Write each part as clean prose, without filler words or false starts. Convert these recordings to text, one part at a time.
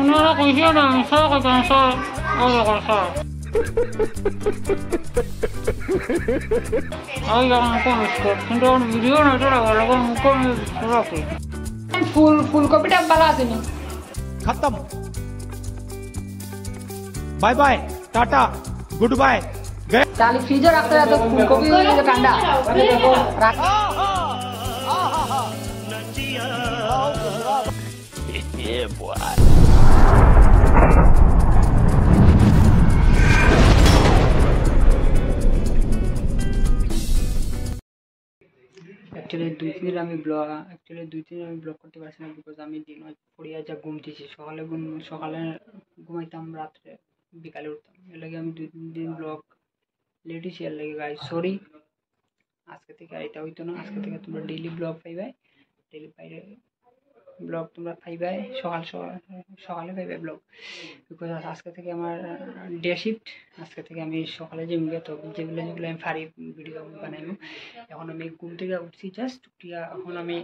Una cuestión de mensaje que no sabe. Oye, con sabe. Ay, ya no con esto. Siento un video no te lo hago con Rocky. ফুল কপিটা ভালো আছে নি खत्म bye bye tata good bye गए তাহলে ফ্রিজে রাখতে তো ফুলকপি হয়ে গেছে ঠান্ডা রাখ एक्चुअली दुई तीन दिन ब्लग करते पारছি না বিকজ আমি দিন পড়িয়া যা ঘুমতেছি সকালে ঘুমাইতাম রাতে বিকালে উঠতাম এর লাগি আমি দুই তিন দিন ব্লগ লেটই শেয়ার লাগি গাইস সরি আজকে থেকে এটা হইতো না আজকে থেকে তোমরা ডেইলি ব্লগ পাইবে ডেইলি পাইবে ব্লগ তোমরা পাইবে সকালে পাইবে ব্লগ বিকজ আজকে থেকে আমার ডে শিফট আজকে থেকে আমি সকালে যে মুভি তো যেগুলো আমি ফারি ভিডিও বানাইবো এখন আমি ঘুম থেকে উঠছি জাস্ট উঠিয়া এখন আমি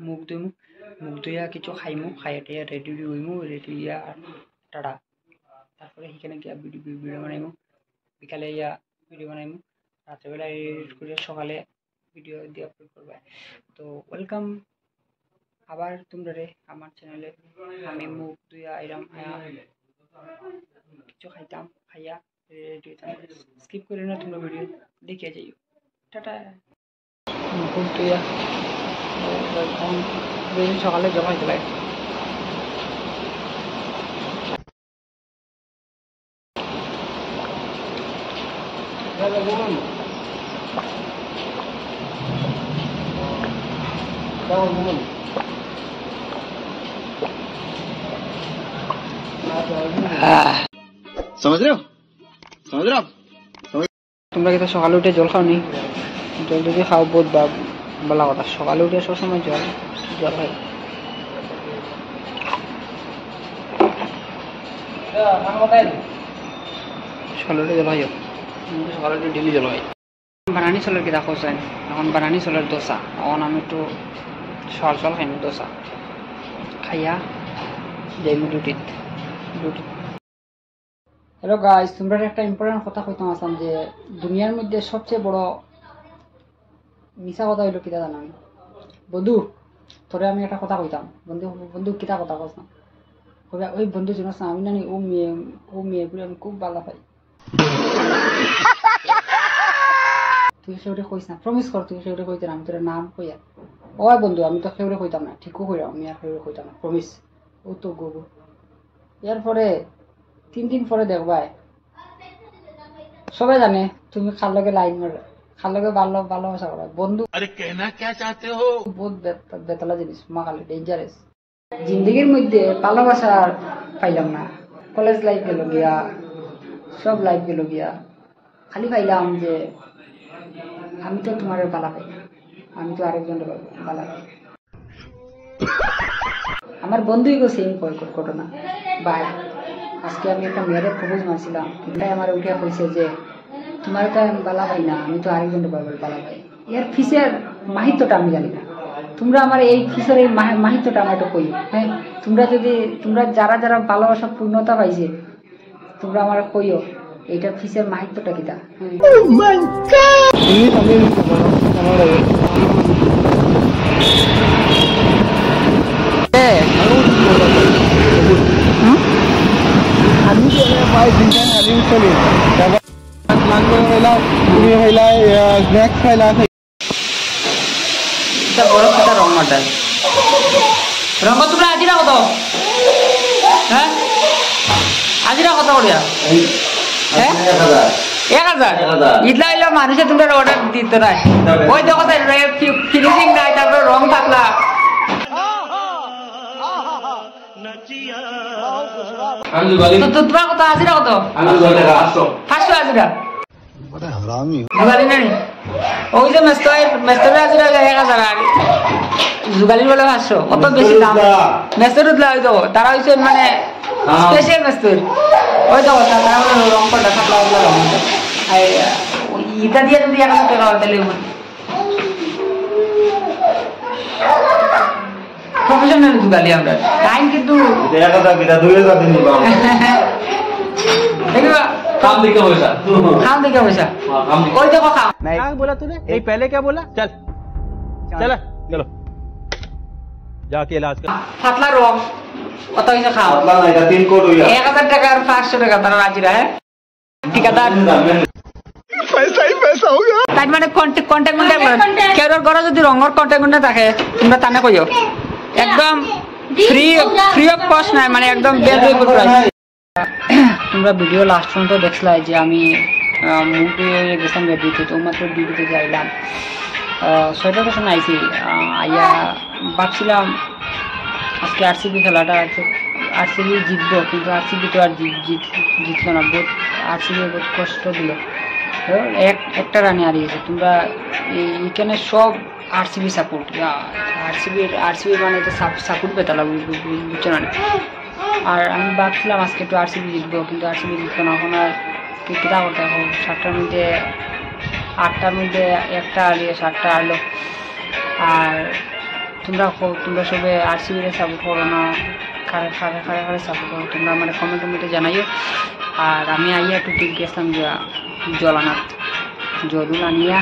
মুখ ধুইয়া কিছু খাইমু খাইয়া রেডি হইমু রেডি হইয়া টাটা তারপরে এখানে গিয়া ভিডিও বানাইমু বিকালে ইয়া ভিডিও বানাইমু রাত্রেবেলা এডিট করে সকালে ভিডিও দিয়ে আপলোড করবে তো ওয়েলকাম আবার তোমরা রে আমার চ্যানেলে আমি মুখ ধুইয়া আইরাম কিছু খাইতাম খাইয়া রেডি স্কিপ করে না তোমরা ভিডিও দেখে যাইও টাটা মুখ ধুইয়া সকালে জমা দিতে পারে समझ रहे हो তোমরা কি তো সকালে উঠে জল খাও নি জল যদি খাও বহুত ভালো কথা সকালে উঠে সবসময় জল খাই সকালে উঠে জল খাইও সকালে উঠে ডেলি জল খাই বানানি চলের কি দেখো চাই এখন বানানি চলের দোসা এখন আমি একটু সল খাইনি দোসা খাইয়া যাইমু রুটি হ্যালো গাইস তোমরা একটা ইম্পর্টেন্ট কথা কইতাম আসলাম যে দুনিয়ার মধ্যে সবচেয়ে বড় মিছা কথা হইলো কিতা জানো বন্ধু তোরে আমি একটা কথা কইতাম বন্ধু কিতা কথা কস না ওই বন্ধু জানোস না আমি জানি ও মেয়েগুলো আমি খুব ভালো পাই তুই সেউরে কইস না প্রমিস কর তুই সেউরে কইতে না আমি তোর নাম কইয়া ওই বন্ধু আমি তো সেউরে কইতাম না ঠিকও কইরাম আমি আর সেউরে কইতাম না প্রমিস ও তো গোগো এরপরে 3 দিন পরে দেখবাই সবাই জানে তুমি খাল লগে লাইন মার খাল লগে ভালোবাসা করো বন্ধু अरे कहना क्या चाहते हो বহুত বেতলা জিনিস মাখালে ডেঞ্জারাস জিন্দগির মধ্যে ভালোবাসা পাইলাম না কলেজ লাইফ গেল গিয়া সব লাইফ গেল গিয়া খালি পাইলাম যে আমি তো তোমার বালা পাই আমি তো আরেকজনের বালা পাই আমার বন্ধুই গো সেম ঘটনা বাই আজকে আমি একটা মেয়েরে প্রপোজ মারছিলাম তাই আমার উঠে কইছে যে তোমার তো আমি বালা পাই না আমি তো আরেকজনের বালা পাই এর ফিসের মাহিত্যটা আমি জানি না তোমরা আমার এই ফিসের এই মাহিত্যটা আমার একটু কই হ্যাঁ তোমরা যারা ভালোবাসা পূর্ণতা পাইছে তোমরা আমার কইও এইটা ফিসের মাহিত্যটা কিটা আমি পাই দিন আমি চলি মাংস খাইলা তুমি খাইলা স্ন্যাক্স খাইলা এটা বড় কথা রং মাটাই রং তোমরা আজিরা কত হ্যাঁ আজিরা কত করিয়া হ্যাঁ 1000 ইতলা ইলা মানুষে তোমরা অর্ডার দিতে নাই ওই দেখো ফিনিশিং নাই তারপর রং থাকলা তো তোমরা কত আজিরা কত আমি 500 আজিরা বড় হারামি জুগালি নাই ওই যে মেস্তর আজিরা 1000 আর জুগালি বলে 500 কত বেশি দাম মেস্তর উঠলা হই তো তারা হইছে মানে স্পেশাল মেস্তর ওই তো তারা রং করতে থাকলা রং আই ইটা দিয়ে যদি 1000 টাকা তাহলে প্রফেশনাল না দুগালি আমরা টাইম কিন্তু 1000 বিটা 2000 দিন নিবা देखिए काम देखा पैसा खाओ देखिए पैसा काम कोई देखो खाओ क्या बोला तूने ये पहले क्या बोला चल चल चलो जाके इलाज कर फातला रोम কত হইছে খাও अल्लाह ना का 3 कोट हुआ 1000 টাকা আর 500 টাকা তারা রাজি রাহে ঠিকাদার पैसा ही पैसा हो गया তাই মানে কন্টাক্ট কেউর ঘরে যদি রঙর কন্টাক্ট থাকে তোমরা তানে কইও একদম ফ্রি অফ কস্ট নাই মানে একদম বেজবুল প্রাইস তোমরা ভিডিও লাস্ট পর্যন্ত দেখলাই যে আমি মুভি গেছিলাম ডিউটি তো মাত্র ডিউটি থেকে আইলাম 6টার সময় আইছি আইয়া ভাবছিলাম আজকে আরসিবি খেলাটা আছে আরসিবি জিতবো কিন্তু আরসিবি তো আর জিতলো না বহুত আরসিবি বহুত কষ্ট দিল একটা রানে হারিয়েছে তোমরা এখানে সব আরসিবি সাপোর্ট আরসিবি মানে এটা সাপোর্ট পেতে লাগবে বুঝছো না আর আমি ভাবছিলাম আজকে একটু আরসিবি জিতবো কিন্তু আরসিবি জিততো না এখন আর কিতা করতে এখন 7টার মধ্যে 8টার মধ্যে একটা হারিয়ে 7টা হারলো আর তোমরা সবে আরসিবির সাপোর্ট করো না খারে সাপোর্ট করো তোমরা মানে কমেন্টের মধ্যে জানাইও আর আমি আইয়া একটু ঠিক গেছিলাম জলানাথ জরুল আনিয়া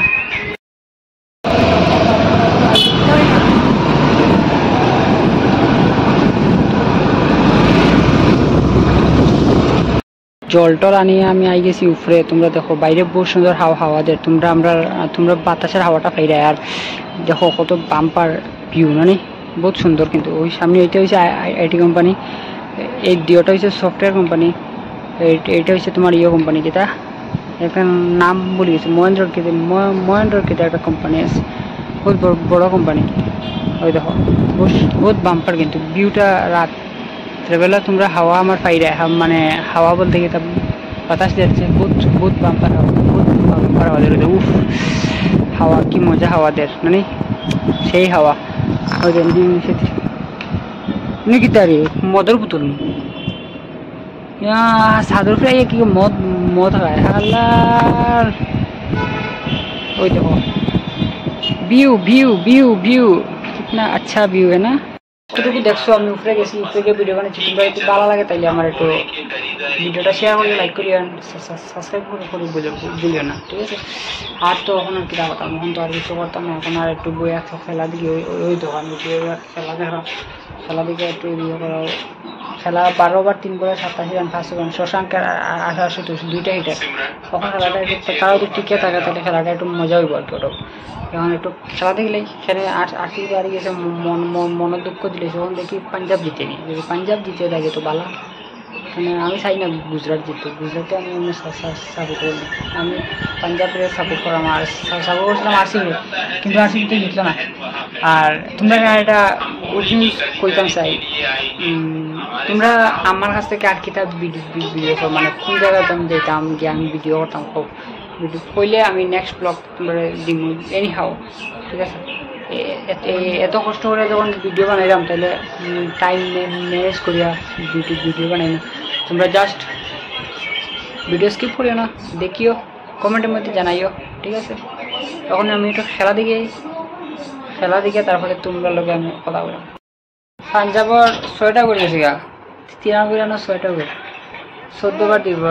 জল টল আনিয়ে আমি আই গেছি উপরে তোমরা দেখো বাইরে বহুত সুন্দর হাওয়া দেয় তোমরা বাতাসের হাওয়াটা পাইরা আর দেখো কত বাম্পার ভিউ মানে বহুত সুন্দর কিন্তু ওই সামনে এইটা হচ্ছে আইটি কোম্পানি এই ডিওটা হচ্ছে সফটওয়্যার কোম্পানি এইটা হচ্ছে তোমার কোম্পানি যেটা একটা নাম বলে গেছে মহেন্দ্র কেতে একটা কোম্পানি আছে বহুত বড় কোম্পানি ওই দেখো বহুত বাম্পার কিন্তু ভিউটা রাত্রেবেলা তোমরা হাওয়া আমার পাইরা মানে হাওয়া বলতে গিয়ে বাতাস যাচ্ছে বহুত বাম্পার হাওয়া দের উফ হাওয়া কি মজা হাওয়াদের মানে সেই হাওয়া নাকি তারি মদের বোতল সাদর ফ্রাই কি মদ খায় আল্লাহ ওই দেখো व्यू कितना अच्छा व्यू है ना যতটুকু দেখছো আমি উপরে গেছি উপরে গিয়ে ভিডিও বানাচ্ছি তোমরা একটু ভালো লাগে তাইলে আমার একটু ভিডিওটা শেয়ার করে লাইক করি আর সাবস্ক্রাইব করে ভুলিও না ঠিক আছে আর তো এখন আর কিনা করতাম এখন তো আর কিছু করতাম না এখন আর একটু বই একশো খেলা দিকে ওই দোকান খেলা দিকে একটু ইয়ে করা খেলা 12 ওভার 3 বলে 87 রান 500 রান শশাঙ্কের 18 দুইটা হিটার তখন খেলাটা একটু তারাও যদি টিকে থাকে তাহলে খেলাটা একটু মজা হইব আর কি ওটা এখন একটু খেলা দেখলেই খেলে 8 হারিয়ে গেছে মন দুঃখ দিলে যখন দেখি পাঞ্জাব জিতে নি যদি পাঞ্জাব জিতে থাকে তো ভালো মানে আমি চাই না গুজরাট জিততো গুজরাটে আমি সাপোর্ট করি আমি পাঞ্জাবের সাপোর্ট করাম আর সাপোর্ট করছিলাম আরসিবি কিন্তু আরসিবিতে জিতলো না আর তোমরা এটা গুড নিউজ কইতাম চাই তোমরা আমার কাছ থেকে আর কিতা ভিডিও মানে কোন জায়গাতে আমি যেতাম গিয়ে আমি ভিডিও করতাম খুব ভিডিও কইলে আমি নেক্সট ব্লগ তোমরা দিন এনি হাও ঠিক আছে এত কষ্ট করে যখন ভিডিও বানাইলাম তাহলে টাইম ম্যানেজ করিয়া ভিডিও বানাই না তোমরা জাস্ট ভিডিও স্কিপ করিও না দেখিও কমেন্টের মধ্যে জানাইও ঠিক আছে তখন আমি একটু খেলা দিকে তারপরে তোমরা লোকে আমি কথা বললাম পাঞ্জাবর 6টা করে গেছে গা 93 রান 6টা করে 14 বার দিব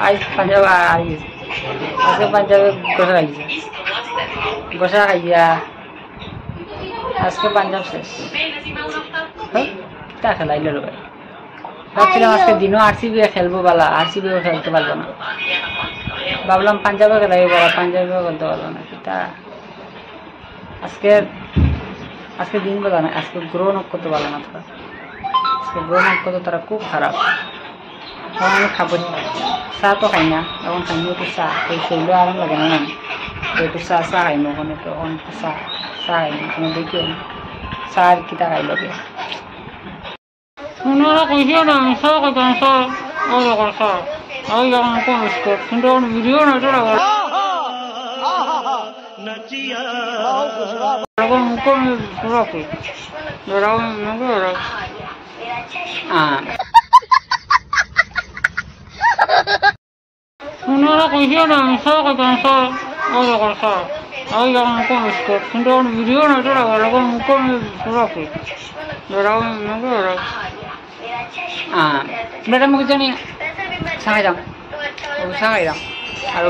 আজ পাঞ্জাব আর গেছে আজকে পাঞ্জাবে গোসা খাইয়া আজকে পাঞ্জাব শেষ তা খেলাইল ভাবছিলাম আজকে দিনও আরসিবি খেলবো বলা আরসিবিও খেলতে পারবো না ভাবলাম পাঞ্জাবে খেলাইব বলা পাঞ্জাবেও খেলতে পারবো না তা আজকে দিন বলা না আজকে গ্রহ নক্ষত্র ভালো না তারা আজকে গ্রহ নক্ষত্র তারা খুব খারাপ এখন আমি খাবো চা তো খাই না এখন খাইনি একটু চা এই শরীরও আরাম লাগে না একটু চা খাইনি ওখানে তো এখন চা খাইনি ওখানে দেখি চা আর কিতা খাই লাগে ওনারা কইছে না আমি সব কইতাম সব ওই রকম সব ওই রকম কোন স্কোর কিন্তু এখন ভিডিও না এটা এরকম কোন রাখি এরকম ওনারা কইছে না আমি সব কইতাম সব ওই রকম সব ওই রকম কোন স্কোর কিন্তু এখন ভিডিও না এটা এরকম কোন রাখি Dorao, no dorao. তোমরা মুখে জানি সাহায্যাম ও সাহায্যাম আর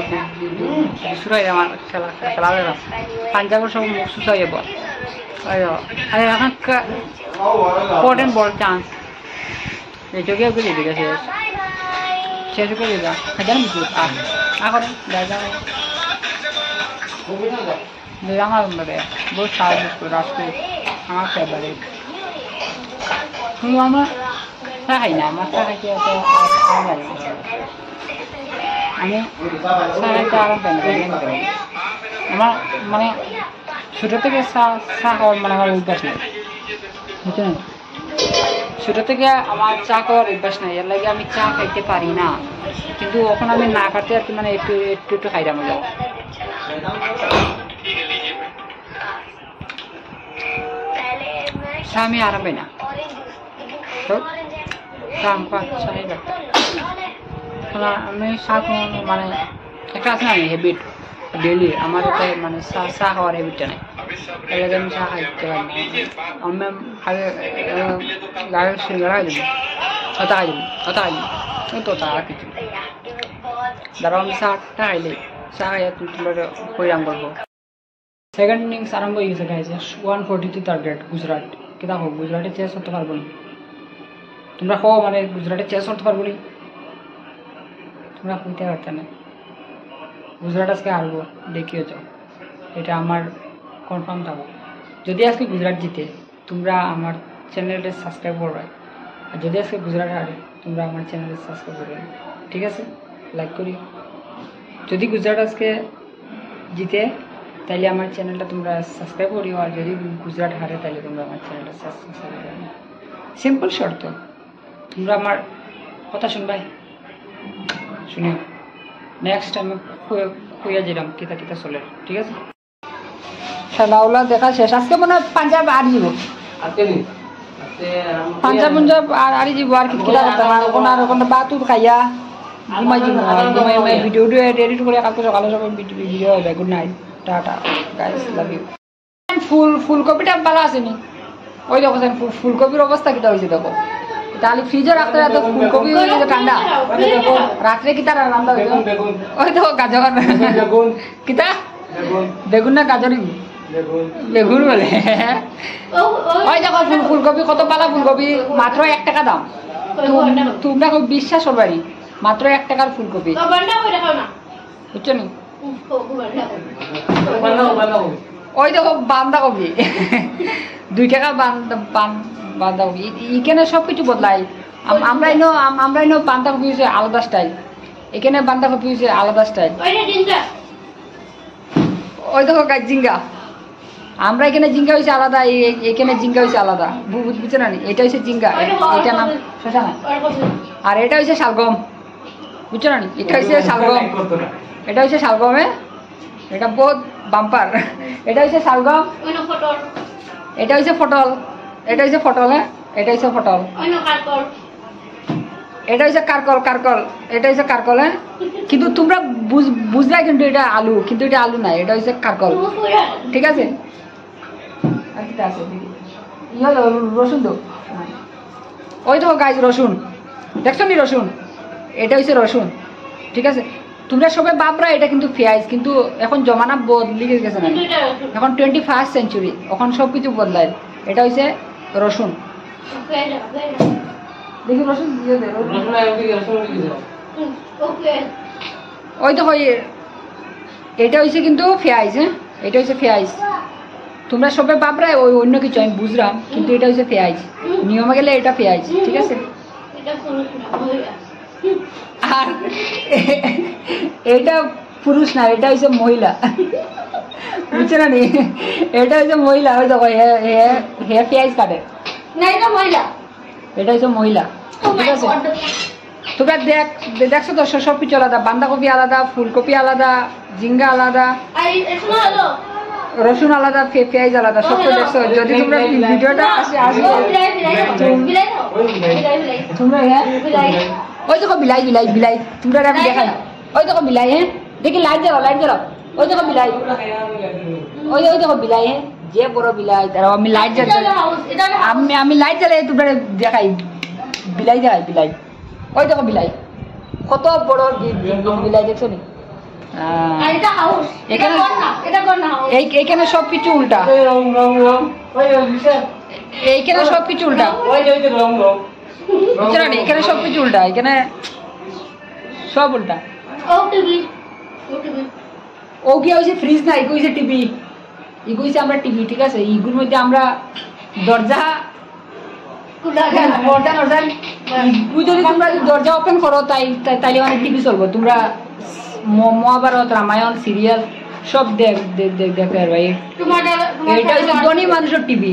শুরু হয়ে আমার খেলা খেলা দিলাম পাঞ্জাবের সব মুখ সুস্থ হয়ে যাব আর এখন ইম্পর্টেন্ট বল চান্স এটাকে ওকে দিয়ে গেছে শেষ করে দিবা হাজার বিদ্যুৎ এখন আমার বহু সাহায্য করে রাষ্ট্রে আমার ফেভারিট আমরা চা খাই না আমার চা খাইতে আমি চা খাইতে আরাম পাই না আমার মানে ছোটো থেকে চা খাওয়ার মানে আমার অভ্যাস নেই বুঝছেন ছোটো থেকে আমার চা খাওয়ার অভ্যাস নেই এর লাগে আমি চা খাইতে পারি না কিন্তু এখন আমি না খাতে আর কি মানে একটু একটু একটু খাইলাম যাবো চা আমি আরাম পাই না তো আমি চা মানে একটা আছে না হ্যাবিট ডেলি আমার একটা মানে চা খাওয়ার হ্যাবিটটা নেই এর আগে আমি চা খাইতে পারি না আমি গাড়ি সিঙ্গারা খাই দেবো ওটা খাই দেবো ওটা খাই দেবো তো তা আর কিছু ধরো আমি চাটা খাইলে চা খাইয়া তোমরা হইরাম করবো সেকেন্ড ইনিংস আরম্ভ হয়ে গেছে গাইছে 142 টার্গেট গুজরাট কিতা হোক গুজরাটে চেস করতে পারবো না তোমরা কো মানে গুজরাটে চেস করতে পারবো না তোমরা কইতে পারতে না গুজরাট আজকে হারবো দেখিও যাও এটা আমার কনফার্ম থাকো যদি আজকে গুজরাট জিতে তোমরা আমার চ্যানেলটা সাবস্ক্রাইব করবে আর যদি আজকে গুজরাট হারে তোমরা আমার চ্যানেলটা সাবস্ক্রাইব করবে ঠিক আছে লাইক করি যদি গুজরাট আজকে জিতে তাইলে আমার চ্যানেলটা তোমরা সাবস্ক্রাইব করিও আর যদি গুজরাট হারে তাইলে তোমরা আমার চ্যানেলটা সাবস্ক্রাইব করবে সিম্পল শর্ত তোমরা আমার কথা শুনবাই শুনিও নেক্সট আমি খুঁয়া যেলাম কিতা কিতা চলে ঠিক আছে খেলাওলা দেখা শেষ আজকে মনে হয় পাঞ্জাব আর যাব পাঞ্জাব আর আরি যাব আর কিতা করতে না ওখানে আর ওখানে বাতুর খাইয়া ঘুমাই যাব ভিডিও এডিট করে কালকে সকালে সবাই ভিডিও হবে good night tata guys love you ফুলকপিটা ভালো আসেনি ওই দেখো ফুলকপির অবস্থা কিতা হয়েছে দেখো তাহলে ফ্রিজে রাখতে রাখতে ফুলকপি হয়ে গেছে ঠান্ডা রাত্রে কিতা রান্না হয়েছে ওই দেখো গাজর কিতা বেগুন না গাজরই বেগুন বলে ওই দেখো ফুলকপি কত পালা ফুলকপি মাত্র 1 টাকা দাম তোমরা খুব বিশ্বাস করবারি মাত্র 1 টাকার ফুলকপি বুঝছো নি ওই দেখো বাঁধাকপি 2 টাকা বাঁধাকপি এখানে সব কিছু বদলাই আমরা এনে বাঁধাকপি হচ্ছে আলাদা স্টাইল এখানে বাঁধাকপি হচ্ছে আলাদা স্টাইল ওই দেখো জিঙ্গা আমরা এখানে জিঙ্গা হয়েছে আলাদা এখানে জিঙ্গা হয়েছে আলাদা বুঝছো না এটা হচ্ছে জিঙ্গা এটা নাম শশা না আর এটা হচ্ছে শালগম বুঝছো না এটা হচ্ছে শালগম এটা হচ্ছে শালগমে এটা বহুত বাম্পার এটা হচ্ছে শালগম এটা হচ্ছে পটল এটা হচ্ছে পটল হ্যাঁ এটা হচ্ছে পটল এটা হচ্ছে কারকল এটা হচ্ছে কারকল হ্যাঁ কিন্তু তোমরা বুঝলাই কিন্তু এটা আলু কিন্তু এটা আলু নাই এটা হচ্ছে কারকল ঠিক আছে আর কি আছে রসুন তো ওই তো গাইজ রসুন দেখছো নি রসুন এটা হচ্ছে রসুন ঠিক আছে তোমরা সবাই বাপরা এটা কিন্তু পেঁয়াজ কিন্তু এখন জমানা বদলি গেছে না এখন 21st সেঞ্চুরি এখন সব কিছু বদলায় এটা হচ্ছে রসুন দেখি রসুন দিয়ে দে ওই তো এটা হচ্ছে কিন্তু পেঁয়াজ হ্যাঁ এটা হচ্ছে পেঁয়াজ তোমরা সবাই বাপরা ওই অন্য কিছু আমি বুঝলাম কিন্তু এটা হচ্ছে পেঁয়াজ নিয়মে গেলে এটা পেঁয়াজ ঠিক আছে আর এটা পুরুষ না এটা হচ্ছে মহিলা বুঝছে না নি এটা হচ্ছে মহিলা ওই দেখো হে পেঁয়াজ কাটে এটা হচ্ছে মহিলা ঠিক আছে তোমরা দেখছো তো সব কিছু আলাদা বাঁধাকপি আলাদা ফুলকপি আলাদা ঝিঙ্গা আলাদা রসুন আলাদা পেঁয়াজ আলাদা সব তো দেখছো যদি তোমরা ভিডিওটা আসবে তোমরা ওই দেখো বিলাই তোমরা আমি দেখাই ওই দেখো বিলাই হ্যাঁ দেখি লাইট জ্বালাও ওই দেখো বিলাই ওই দেখো বিলাই হ্যাঁ যে বড় বিলাই দাঁড়াও আমি লাইট জ্বালাই আমি লাইট জ্বালাই তোমরা দেখাই বিলাই দেখাই বিলাই ওই দেখো বিলাই কত বড় বিলাই দেখছো নি এইখানে সব কিছু উল্টা এইখানে সব কিছু উল্টা বুঝছো না এখানে সব কিছু উল্টা এখানে সব উল্টা ও কি হয়েছে ফ্রিজ না এগো হয়েছে টিভি এগো হয়েছে আমরা টিভি ঠিক আছে ইগুর মধ্যে আমরা দরজা যদি তোমরা দরজা ওপেন করো তাইলে অনেক টিভি চলবো তোমরা মহাভারত রামায়ণ সিরিয়াল সব দেখতে পারবে এটা হচ্ছে ধনী মানুষের টিভি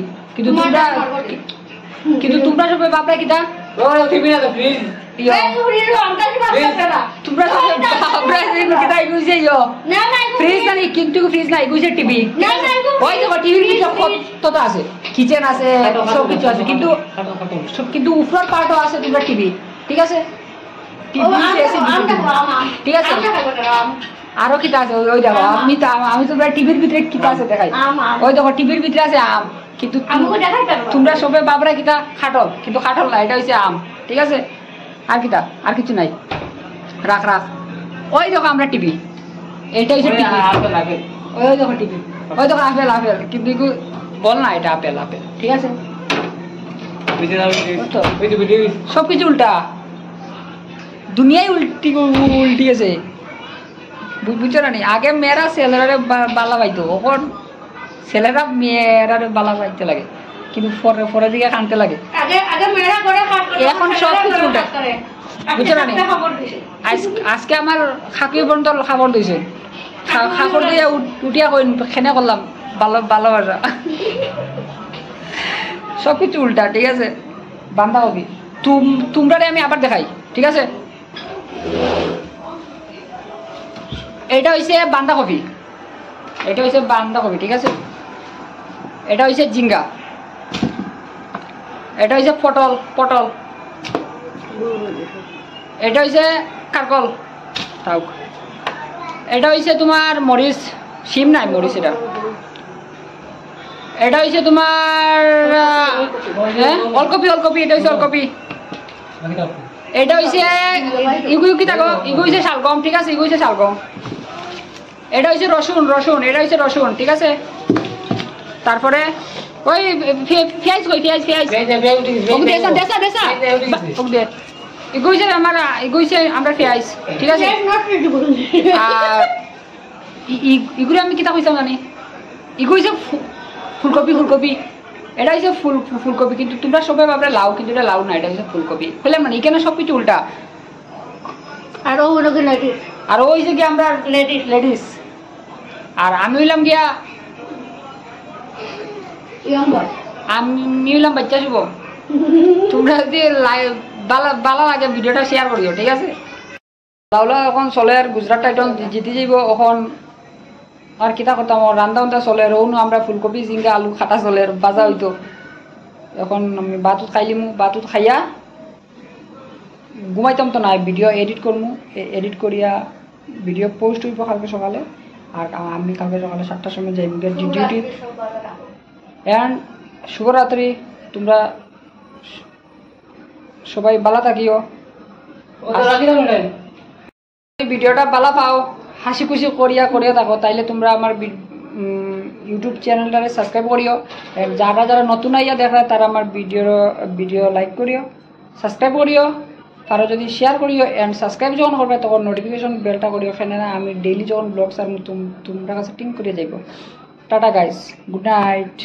কিন্তু তোমরা সবাই বাপরা কিতা তোমরা ফ্রিজ নাই কিন্তু ফ্রিজ নাই গুছে টিভি ওই দেখো টিভির কত আছে কিচেন আছে সব কিছু আছে কিন্তু উপরের পার্টও আছে তোমরা টিভি ঠিক আছে ঠিক আছে আরো কিতা আছে ওই দেখো আমি তোমরা টিভির ভিতরে কিতা আছে দেখাই ওই দেখো টিভির ভিতরে আছে আম কিন্তু তোমরা সবাই বাবরা কিতা খাটল কিন্তু খাটল না এটা হচ্ছে আম ঠিক আছে আর কিতা আর কিছু নাই রাখ রাখ ওই দেখো আমরা টিভি এটা হচ্ছে টিভি ওই দেখো টিভি ওই দেখো আপেল আপেল কিন্তু বল না এটা আপেল আপেল ঠিক আছে সব কিছু উল্টা দুনিয়ায় উল্টি গেছে বুঝছো না আগে মেয়েরা ছেলেরা বালা পাইতো এখন ছেলেরা মেয়েরা বালা পাইতে লাগে কিন্তু পরে দিকে কানতে লাগে এখন সব কিছু উল্টা বুঝছো না আজকে আমার খাকি পর্যন্ত খাবার দিয়েছে খাবার দিয়ে উঠিয়া কই খেনে করলাম ভালোবাসা সব কিছু উল্টা ঠিক আছে বান্ধাকপি তোমরা আমি আবার দেখাই ঠিক আছে এটা হইছে বান্ধাকপি এটা হইছে বান্ধাকপি ঠিক আছে এটা হইছে জিঙ্গা এটা হইছে পটল পটল এটা হইছে কারকল তাও এটা হইছে তোমার মরিচ শিম নাই মরিচ এটা হইছে তোমার অলকপি অলকপি এটা হইছে অলকপি এটা হইছে ইগু কি থাকো ইগু হইছে শালগম ঠিক আছে ইগু হইছে শালগম এটা হইছে রসুন রসুন এটা হইছে রসুন ঠিক আছে তারপরে ওই পেঁয়াজ কই পেঁয়াজ পেঁয়াজ দেশা দেশা দেশা ইগু হইছে আমরা পেঁয়াজ ঠিক আছে আর ইগুলো আমি কিতা কইতাম জানি ইগু হইছে ফুলকপি ফুলকপি এটা হচ্ছে ফুলকপি কিন্তু তোমরা সবাই ভাবলে লাউ কিন্তু এটা লাউ না এটা হচ্ছে ফুলকপি বললাম না এখানে সব কিছু উল্টা আর ওই যে আমরা লেডিস আর আমি হইলাম গিয়া আমি হইলাম বাচ্চা শুভ তোমরা যদি ভালো লাগে ভিডিওটা শেয়ার করিও ঠিক আছে লাউলা এখন চলে আর গুজরাট টাইটন জিতে যাইব এখন আর কিতা করতাম রান্না উন্তা চলে রৌনো আমরা ফুলকপি জিঙ্গা আলু খাটা চলে বাজা হইতো এখন আমি বাতুত খাইলিমু বাতুত খাইয়া ঘুমাইতাম তো না ভিডিও এডিট করমু এডিট করিয়া ভিডিও পোস্ট হইব কালকে সকালে আর আমি কালকে সকালে 7টার সময় যাই ডিউটি এন্ড শুভরাত্রি তোমরা সবাই ভালো থাকিও ভিডিওটা ভালো পাও হাসি খুশি করিয়া থাকো তাইলে তোমরা আমার ইউটিউব চ্যানেলটারে সাবস্ক্রাইব করিও যারা যারা নতুন আইয়া দেখা তারা আমার ভিডিও লাইক করিও সাবস্ক্রাইব করিও আর যদি শেয়ার করিও এন্ড সাবস্ক্রাইব যখন করবে তখন নোটিফিকেশন বেলটা করিও ফেনে না আমি ডেইলি যখন ব্লগস আর তোমরা কাছে টিং করে যাইব টাটা গাইস গুড নাইট